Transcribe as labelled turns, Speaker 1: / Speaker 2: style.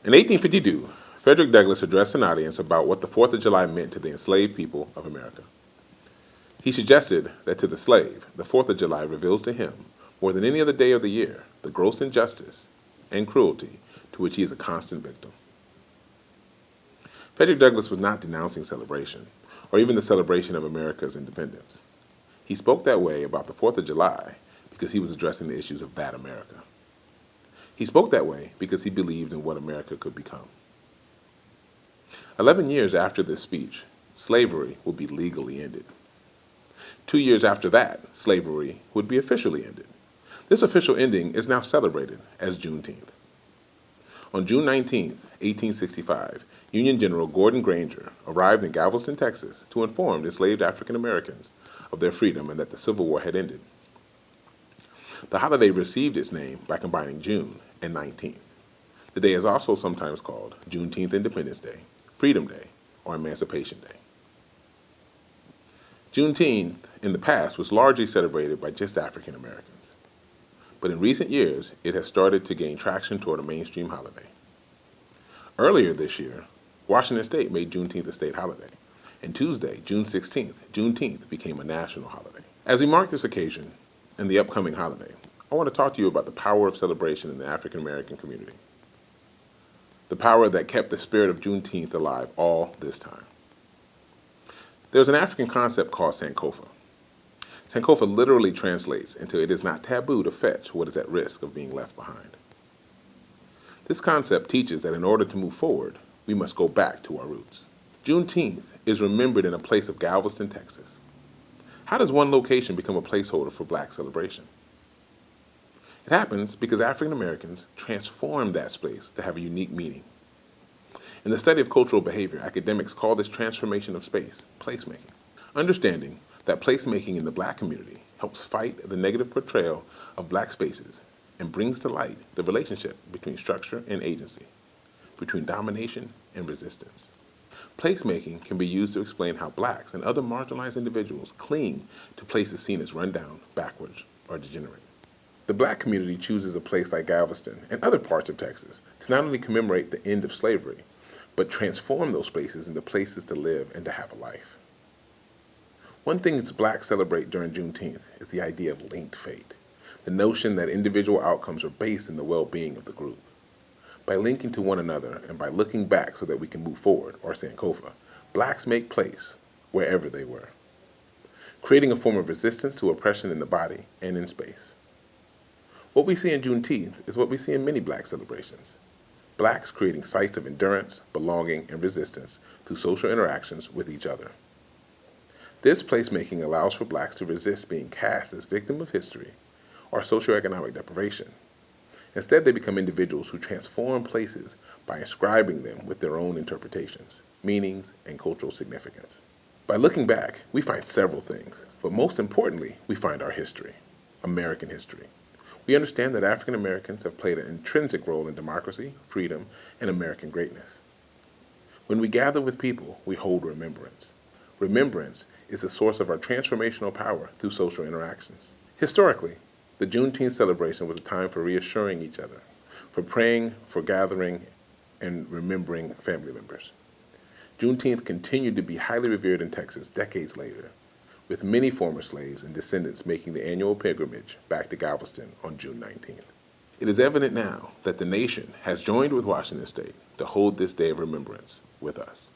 Speaker 1: In 1852, Fredrick Douglass addressed an audience about what the 4th of July meant to the enslaved people of America. He suggested that to the slave, the 4th of July reveals to him, more than any other day of the year, the gross injustice and cruelty to which he is a constant victim. Fredrick Douglass was not denouncing celebration, or even the celebration of America's independence. He spoke that way about the 4th of July because he was addressing the issues of that America. He spoke that way because he believed in what America could become. 11 years after this speech, slavery would be legally ended. 2 years after that, slavery would be officially ended. This official ending is now celebrated as Juneteenth. On June 19, 1865, Union General Gordon Granger arrived in Galveston, Texas, to inform enslaved African Americans of their freedom and that the Civil War had ended. The holiday received its name by combining June and 19th. The day is also sometimes called Juneteenth Independence Day, Freedom Day, or Emancipation Day. Juneteenth in the past was largely celebrated by just African Americans, but in recent years it has started to gain traction toward a mainstream holiday. Earlier this year, Washington State made Juneteenth a state holiday, and Tuesday, June 16th, Juneteenth became a national holiday. As we mark this occasion and the upcoming holiday, I want to talk to you about the power of celebration in the African American community, the power that kept the spirit of Juneteenth alive all this time. There's an African concept called Sankofa. Sankofa literally translates into it is not taboo to fetch what is at risk of being left behind. This concept teaches that in order to move forward, we must go back to our roots. Juneteenth is remembered in a place of Galveston, Texas. How does one location become a placeholder for black celebration? It happens because African Americans transformed that space to have a unique meaning. In the study of cultural behavior, academics call this transformation of space placemaking. Understanding that placemaking in the black community helps fight the negative portrayal of black spaces and brings to light the relationship between structure and agency, between domination and resistance. Placemaking can be used to explain how blacks and other marginalized individuals cling to places seen as rundown, backwards, or degenerate. The black community chooses a place like Galveston and other parts of Texas to not only commemorate the end of slavery, but transform those spaces into places to live and to have a life. One thing that blacks celebrate during Juneteenth is the idea of linked fate, the notion that individual outcomes are based in the well-being of the group. By linking to one another and by looking back so that we can move forward, or Sankofa, blacks make place wherever they were, creating a form of resistance to oppression in the body and in space. What we see in Juneteenth is what we see in many black celebrations. Blacks creating sites of endurance, belonging, and resistance through social interactions with each other. This placemaking allows for blacks to resist being cast as victim of history or socioeconomic deprivation. Instead, they become individuals who transform places by inscribing them with their own interpretations, meanings, and cultural significance. By looking back, we find several things, but most importantly, we find our history, American history. We understand that African Americans have played an intrinsic role in democracy, freedom, and American greatness. When we gather with people, we hold remembrance. Remembrance is the source of our transformational power through social interactions. Historically, the Juneteenth celebration was a time for reassuring each other, for praying, for gathering, and remembering family members. Juneteenth continued to be highly revered in Texas decades later, with many former slaves and descendants making the annual pilgrimage back to Galveston on June 19th. It is evident now that the nation has joined with Washington State to hold this day of remembrance with us.